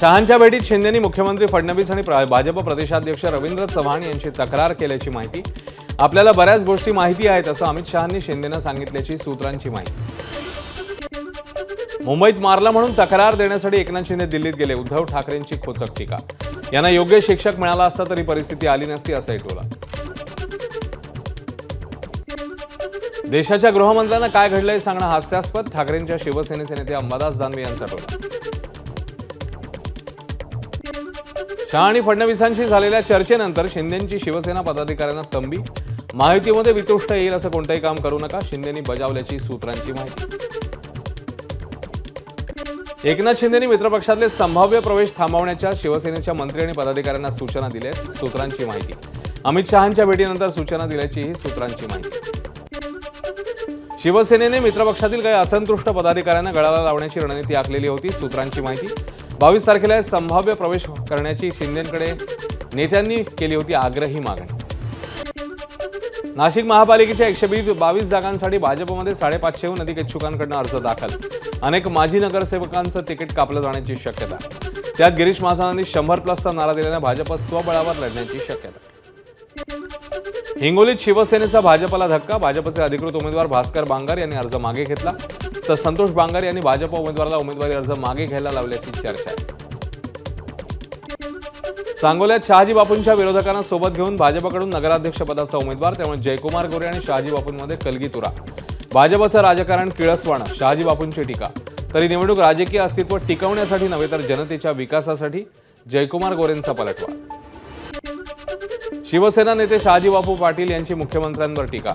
शहांच्या भेटीत शिंदेंनी मुख्यमंत्री फडणवीस आणि भाजप प्रदेशाध्यक्ष रवींद्र चव्हाण यांची तक्रार केल्याची माहिती। आपल्याला बऱ्याच गोष्टी माहिती आहेत असं अमित शहांनी शिंदेंना सांगितल्याची सूत्रांची माहिती। मुंबईत मारला म्हणून तक्रार देण्यासाठी एकनाथ शिंदे दिल्लीत गेले। उद्धव ठाकरेंची खोचक टीका। यांना योग्य शिक्षक मिळाला असता तरी परिस्थिती आली नसती असाही टोला। देशाच्या गृहमंत्र्यांना काय घडलंय सांगणं हास्यास्पद। ठाकरेंच्या शिवसेनेचे नेते अंबादास दानवे यांचा टोला। शहा आणि फडणवीसांशी झालेल्या चर्चेनंतर शिंदेंची शिवसेना पदाधिकाऱ्यांना तंबी। महायुतीमध्ये वितुष्ट येईल असं कोणतंही काम करू नका, शिंदेंनी बजावल्याची सूत्रांची माहिती। एकनाथ शिंदेंनी मित्रपक्षातले संभाव्य प्रवेश थांबवण्याच्या शिवसेनेच्या मंत्री आणि पदाधिकाऱ्यांना सूचना दिल्यात, सूत्रांची माहिती। अमित शहांच्या भेटीनंतर सूचना दिल्याचीही सूत्रांची माहिती। शिवसेनेने मित्रपक्षातील काही असंतुष्ट पदाधिकाऱ्यांना गळाला लावण्याची रणनीती आखलेली होती, सूत्रांची माहिती। 22 तारखेला संभाव्य प्रवेश करण्याची शिंदेंकडे नेत्यांनी केली होती आग्रही मागणी। नाशिक महापालिकेच्या 122 जागांसाठी भाजपमध्ये 550हून अधिक इच्छुकांकडून अर्ज दाखल। अनेक माजी नगरसेवकांचं तिकीट कापलं जाण्याची शक्यता। त्यात गिरीश महाजनांनी 100+चा नारा दिल्याने भाजप स्वबळावर लढण्याची शक्यता। हिंगोलीत शिवसेनेचा भाजपला धक्का। भाजपचे अधिकृत उमेदवार भास्कर बांगर यांनी अर्ज मागे घेतला, तर संतोष बांगर यांनी भाजप उमेदवाराला उमेदवारी अर्ज मागे घ्यायला लावल्याची चर्चा आहे। सांगोल्यात शहाजी बापूंच्या विरोधकांना सोबत घेऊन भाजपकडून नगराध्यक्षपदाचा उमेदवार, त्यामुळे जयकुमार गोरे आणि शहाजी बापूंमध्ये कलगीतुरा। भाजपचं राजकारण किळसवाणं, शहाजी बापूंची टीका। तरी निवडणूक राजकीय अस्तित्व टिकवण्यासाठी नव्हे तर जनतेच्या विकासासाठी, जयकुमार गोरेंचा पलटवार। शिवसेना नेते शहाजी बापू पाटील यांची मुख्यमंत्र्यांवर टीका।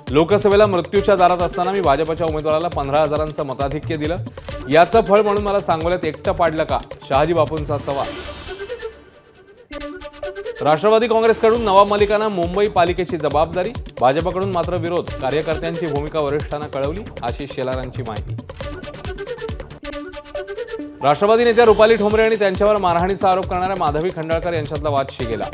लोकसभेला मृत्यूच्या दारात असताना मी भाजपच्या उमेदवाराला 15,000चं मताधिक्य दिलं, याचं फळ म्हणून मला सांगोल्यात एकटं पाडलं का, शहाजी बापूंचा सवाल। राष्ट्रवादी काँग्रेसकडून नवाब मलिकांना मुंबई पालिकेची जबाबदारी, भाजपकडून मात्र विरोध। कार्यकर्त्यांची भूमिका वरिष्ठांना कळवली, आशिष शेलारांची माहिती। राष्ट्रवादी नेत्या रुपाली ठोंबरे आणि त्यांच्यावर मारहाणीचा आरोप करणाऱ्या माधवी खंडाळकर यांच्यातला वाद शिगेला।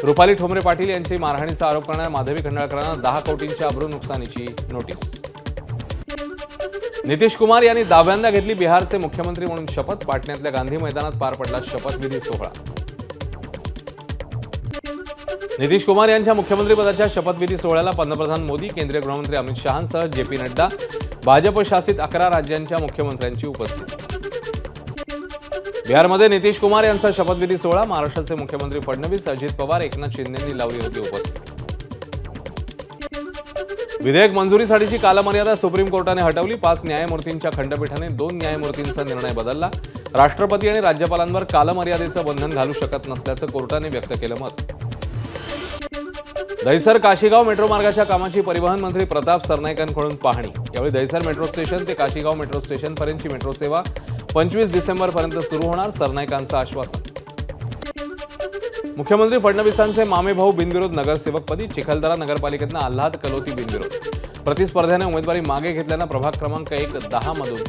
रुपाली ठोंबरे पाटील यांची मारहाणीचा आरोप करणाऱ्या माधवी खंडाळकरांना 10 कोटींच्या अब्रू नुकसानीची नोटीस। नितीश कुमार यांनी दाव्यांदा घेतली बिहारचे मुख्यमंत्री म्हणून शपथ। पाटण्यातल्या गांधी मैदानात पार पडला शपथविधी सोहळा। नितीश कुमार यांच्या मुख्यमंत्रीपदाच्या शपथविधी सोहळ्याला पंतप्रधान मोदी, केंद्रीय गृहमंत्री अमित शहांसह JP नड्डा, भाजप शासित 11 राज्यांच्या मुख्यमंत्र्यांची उपस्थिती। बिहारमध्ये नितीश कुमार यांचा शपथविधी सोहळा। महाराष्ट्राचे मुख्यमंत्री फडणवीस, अजित पवार, एकनाथ शिंदेंनी लावली होती उपस्थिती। विधेयक मंजुरीसाठीची कालमर्यादा सुप्रीम कोर्टाने हटवली। 5 न्यायमूर्तींच्या खंडपीठाने 2 न्यायमूर्तींचा निर्णय बदलला। राष्ट्रपती आणि राज्यपालांवर कालमर्यादेचं बंधन घालू शकत नसल्याचं कोर्टाने व्यक्त केलं मत। दहिसर काशीगाव मेट्रो मार्गाच्या कामाची परिवहन मंत्री प्रताप सरनाईकांकडून पाहणी। यावेळी दहिसर मेट्रो स्टेशन ते काशीगाव मेट्रो स्टेशन पर्यंतची मेट्रो सेवा 25 डिसेंबरपर्यंत सुरू होणार, सरनाईकांचं आश्वासन। मुख्यमंत्री फडणवीसांचे मामे भाऊ बिनविरोध नगरसेवकपदी। चिखलदरा नगरपालिकेतनं आल्हाद कलोती बिनविरोध। प्रतिस्पर्ध्याने उमेदवारी मागे घेतल्यानं प्रभाग क्रमांक 1-10 मधून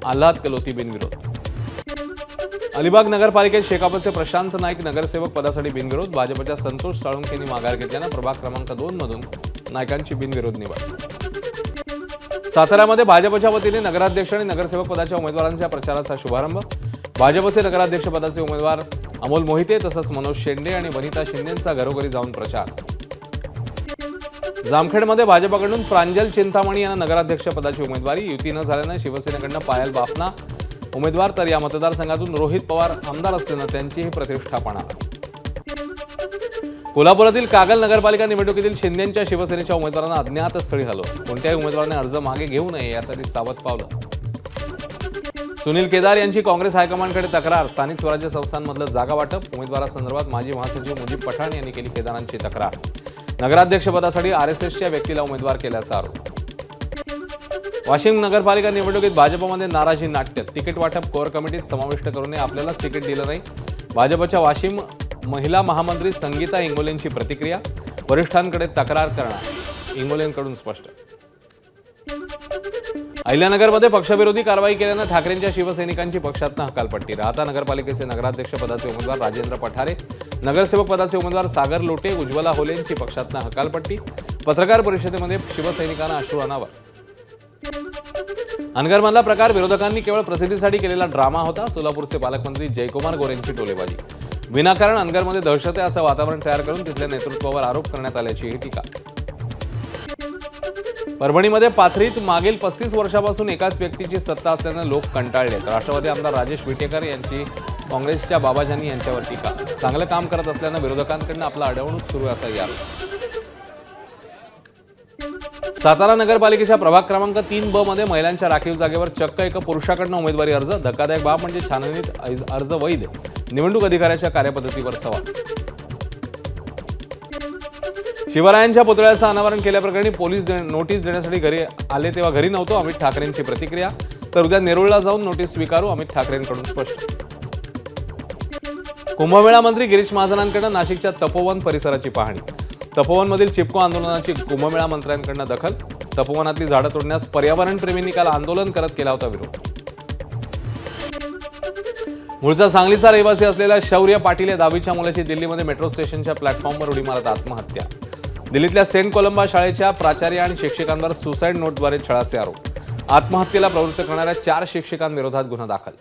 आल्हाद कलोती बिनविरोध। अलिबाग नगरपालिकेत शेकापचे प्रशांत नाईक नगरसेवक पदासाठी बिनविरोध। भाजपच्या संतोष साळुंखेंनी माघार घेतल्यानं प्रभाग क्रमांक 2 मधून नाईकांची बिनविरोध निवड। साताऱ्यामध्ये भाजपच्या वतीने नगराध्यक्ष आणि नगरसेवक पदाच्या उमेदवारांच्या प्रचाराचा शुभारंभ। भाजपचे नगराध्यक्ष पदाचे उमेदवार अमोल मोहिते तसंच मनोज शेंडे आणि वनिता शिंदेंचा घरोघरी जाऊन प्रचार। जामखेडमध्ये भाजपकडून प्रांजल चिंतामणी यांना नगराध्यक्ष पदाची उमेदवारी। युती न झाल्यानं शिवसेनेकडून पायल बाफना उमेदवार, तर या मतदारसंघातून रोहित पवार आमदार असल्यानं त्यांचीही प्रतिष्ठा पणाला। कोल्हापुरातील कागल नगरपालिका निवडणुकीतील शिंदेंच्या शिवसेनेच्या उमेदवारांना अज्ञात स्थळी हलवलं। कोणत्याही उमेदवाराने अर्ज मागे घेऊ नये यासाठी सावध पावलं। सुनील केदार यांची काँग्रेस हायकमांडकडे तक्रार। स्थानिक स्वराज्य संस्थांमधलं जागा वाटप उमेदवारासंदर्भात माजी महासचिव मुजीब पठाण यांनी केली केदारांची तक्रार। नगराध्यक्षपदासाठी RSSच्या व्यक्तीला उमेदवार केल्याचा आरोप। वाशिम नगरपालिका निवडणुकीत भाजपमध्ये नाराजी नाट्य। तिकीट वाटप कोर कमिटीत समाविष्ट करू नये, आपल्यालाच तिकीट दिलं नाही। भाजपच्या वाशिम महिला महामंत्री संगीता इंगोलेंची प्रतिक्रिया। वरिष्ठांकडे तक्रार करणार, इंगोलेंकडून स्पष्ट। अहिल्यानगरमध्ये पक्षविरोधी कारवाई केल्यानं ठाकरेंच्या शिवसैनिकांची पक्षातनं हकालपट्टी। राहता नगरपालिकेचे नगराध्यक्ष पदाचे उमेदवार राजेंद्र पठारे, नगरसेवक पदाचे उमेदवार सागर लोटे, उज्ज्वला होलेंची पक्षातनं हकालपट्टी। पत्रकार परिषदेमध्ये शिवसैनिकांना अश्रू अनावर। अनगरमधला प्रकार विरोधकांनी केवळ प्रसिद्धीसाठी केलेला ड्रामा होता. सोलापूरचे पालकमंत्री जयकुमार गोरेंची टोलेबाजी. विनाकारण अनगरमध्ये दहशत आहे असं वातावरण तयार करून तिथल्या नेतृत्वावर आरोप करण्यात आल्याची ही टीका. परभणीमध्ये पाथरीत मागील 35 वर्षापासून एकाच व्यक्तीची सत्ता असल्याने लोक कंटाळलेत. राष्ट्रवादी आमदार राजेश विटेकर यांची काँग्रेसच्या बाबाजानी यांच्यावर टीका. चांगलं काम करत असल्यानं विरोधकांकडून आपला अडवणूक सुरू असाही आरोप. सातारा नगरपालिकेच्या प्रभाग क्रमांक 3B मध्ये महिलांच्या राखीव जागेवर चक्क एका पुरुषाकडून उमेदवारी अर्ज. धक्कादायक बाब म्हणजे छाननीत अर्ज वैध. निवडणूक अधिकाऱ्याच्या कार्यपद्धतीवर सवाल. शिवरायांच्या पुतळ्याचं अनावरण केल्याप्रकरणी पोलीस नोटीस देण्यासाठी घरी आले तेव्हा घरी नव्हतो. अमित ठाकरेंची प्रतिक्रिया. तर उद्या नेरुळला जाऊन नोटीस स्वीकारू, अमित ठाकरेंकडून स्पष्ट. कुंभमेळा मंत्री गिरीश महाजनांकडून नाशिकच्या तपोवन परिसराची पाहणी. तपोवनमधील चिपको आंदोलनाची कुंभमेळा मंत्र्यांकडून दखल. तपोवनातली झाडं तोडण्यास पर्यावरण प्रेमींनी काल आंदोलन करत केला होता विरोध. मूळचा सांगलीचा रहिवासी असलेला शौर्य पाटील या 10वीच्या मुलाची दिल्लीमध्ये मेट्रो स्टेशनच्या प्लॅटफॉर्मवर उडी मारत आत्महत्या. दिल्लीतल्या सेंट कोलंबा शाळेच्या प्राचार्य आणि शिक्षकांवर सुसाईड नोटद्वारे छळाचे आरोप. आत्महत्येला प्रवृत्त करणाऱ्या 4 शिक्षकांविरोधात गुन्हा दाखल.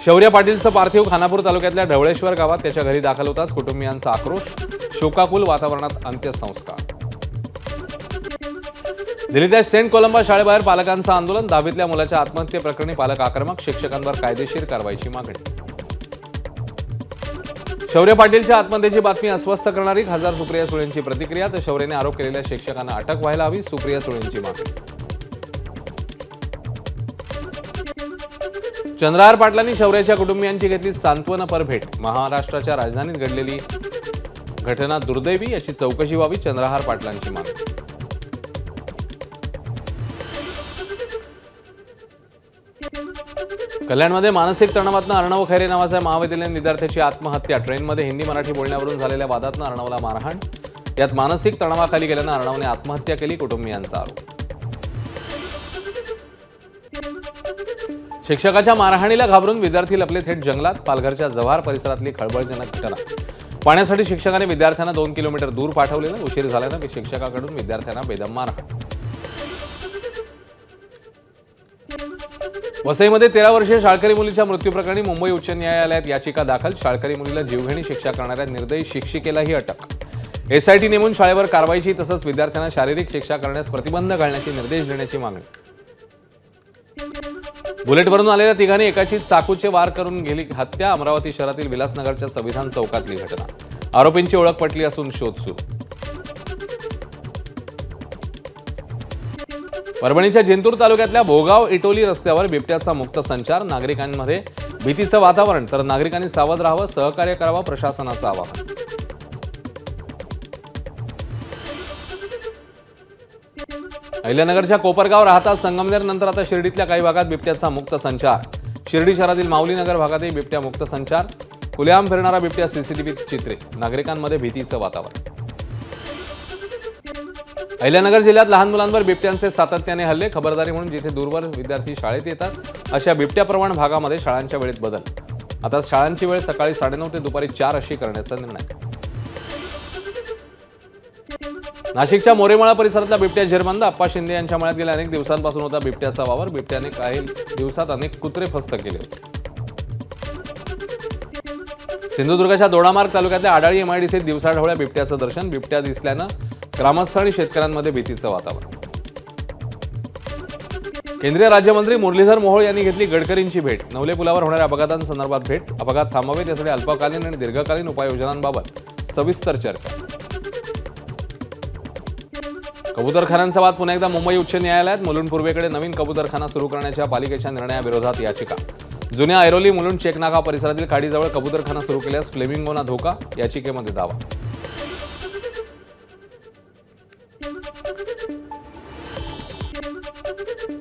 शौर्य पाटीलचं पार्थिव खानापूर तालुक्यातल्या ढवळेश्वर गावात त्याच्या घरी दाखल होताच कुटुंबियांचा आक्रोश. शोकाकुल वातावरणात अंत्यसंस्कार. दिल्लीतल्या सेंट कोलंबा शाळेबाहेर पालकांचं आंदोलन. 10वीतल्या मुलाच्या आत्महत्येप्रकरणी पालक आक्रमक. शिक्षकांवर कायदेशीर कारवाईची मागणी. शौर्य पाटीलच्या आत्महत्येची बातमी अस्वस्थ करणारी खासदार सुप्रिया सुळेंची प्रतिक्रिया. तर शौर्याने आरोप केलेल्या शिक्षकांना अटक व्हायला हवी, सुप्रिया सुळेंची मागणी. चंद्रहार पाटलांनी शौर्याच्या कुटुंबियांची घेतली सांत्वनपर भेट. महाराष्ट्राच्या राजधानीत घडलेली घटना दुर्दैवी, याची चौकशी व्हावी, चंद्रहार पाटलांची मागणी. कल्याणमध्ये मानसिक तणावातून अर्णव खैरे नावाच्या महाविद्यालयीन विद्यार्थ्याची आत्महत्या. ट्रेनमध्ये हिंदी मराठी बोलण्यावरून झालेल्या वादातून अर्णवला मारहाण. यात मानसिक तणावाखाली गेल्यानं अर्णवने आत्महत्या केली, कुटुंबियांचा आरोप. शिक्षकाच्या मारहाणीला घाबरून विद्यार्थी लपले थेट जंगलात. पालघरच्या जव्हार परिसरातली खळबळजनक घटना. पाण्यासाठी शिक्षकाने विद्यार्थ्यांना 2 किलोमीटर दूर पाठवलेलं. उशीर झाल्यानं शिक्षकाकडून विद्यार्थ्यांना बेदम मारहाण. वसईमध्ये 13 वर्षीय शाळकरी मुलीच्या मृत्यूप्रकरणी मुंबई उच्च न्यायालयात याचिका दाखल. शाळकरी मुलीला जीवघेणी शिक्षा करणाऱ्या निर्दयी शिक्षिकेलाही अटक. SIT नेमून शाळेवर कारवाईची तसंच विद्यार्थ्यांना शारीरिक शिक्षा करण्यास प्रतिबंध घालण्याचे निर्देश देण्याची मागणी. बुलेटवरून आलेल्या तिघांनी एकाची चाकूचे वार करून गेली हत्या. अमरावती शहरातील विलासनगरच्या संविधान चौकातली घटना. आरोपींची ओळख पटली असून शोध सुरू. परभणीच्या जिंतूर तालुक्यातल्या भोगाव इटोली रस्त्यावर बिबट्याचा मुक्त संचार. नागरिकांमध्ये भीतीचं वातावरण. तर नागरिकांनी सावध राहावं, सहकार्य करावं, प्रशासनाचं आवाहन. अहिल्यानगरच्या कोपरगाव राहता संगमनेर नंतर आता शिर्डीतल्या काही भागात बिबट्याचा मुक्त संचार. शिर्डी शहरातील माऊलीनगर भागातही बिबट्या मुक्त संचार. खुलेआम फिरणारा बिबट्या CCTVत चित्रित. नागरिकांमध्ये भीतीचं वातावरण. अहिल्यानगर जिल्ह्यात लहान मुलांवर बिबट्यांचे सातत्याने हल्ले. खबरदारी म्हणून जिथे दूरवर विद्यार्थी शाळेत येतात अशा बिबट्याप्रवण भागामध्ये शाळांच्या वेळेत बदल. आता शाळांची वेळ सकाळी 9:30 ते दुपारी 4 अशी करण्याचा निर्णय. नाशिकच्या मोरेमाळा परिसरातला बिबट्या झिरमंद. अप्पा शिंदे यांच्या मळ्यात गेल्या अनेक दिवसांपासून होता बिबट्याचा वावर. बिबट्याने काही दिवसात अनेक कुत्रे फस्त केले होते. सिंधुदुर्गाच्या दोडामार्ग तालुक्यातल्या आडाळी MIDCत दिवसाढवळ्या बिबट्याचं दर्शन. बिबट्या दिसल्यानं ग्रामस्थ आणि शेतकऱ्यांमध्ये भीतीचं वातावरण. केंद्रीय राज्यमंत्री मुरलीधर मोहोळ यांनी घेतली गडकरींची भेट. नवले पुलावर होणाऱ्या अपघातांसंदर्भात भेट. अपघात थांबावेत यासाठी अल्पकालीन आणि दीर्घकालीन उपाययोजनांबाबत सविस्तर चर्चा. कबूतरखान्यांचा वाद पुन्हा एकदा मुंबई उच्च न्यायालयात. मुलुंड पूर्वेकडे नवीन कबूतरखाना सुरू करण्याच्या पालिकेच्या निर्णयाविरोधात याचिका. जुन्या ऐरोली मुलुंड चेकनाका परिसरातील खाडीजवळ कबूतरखाना सुरू केल्यास फ्लेमिंगोना धोका. याचिकेमध्ये दावा.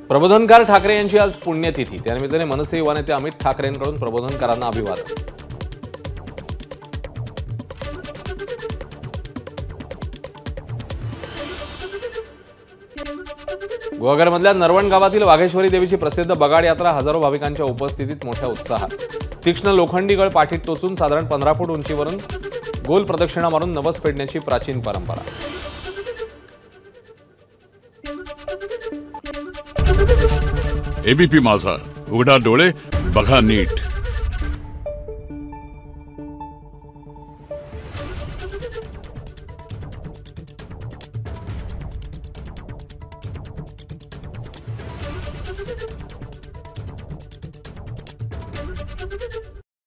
प्रबोधनकार ठाकरे यांची आज पुण्यतिथी. त्यानिमित्ताने मनसे युवा नेते अमित ठाकरेंकडून प्रबोधनकारांना अभिवादन. गुहागरमधल्या नरवण गावातील वाघेश्वरी देवीची प्रसिद्ध बगाड यात्रा. हजारो भाविकांच्या उपस्थितीत मोठ्या उत्साहात. तीक्ष्ण लोखंडी गळ पाठीत टोचून साधारण 15 फूट उंचीवरून गोल प्रदक्षिणा मारून नवस फेडण्याची प्राचीन परंपरा. एबीपी माझा, उघडा डोळे बघा नीट.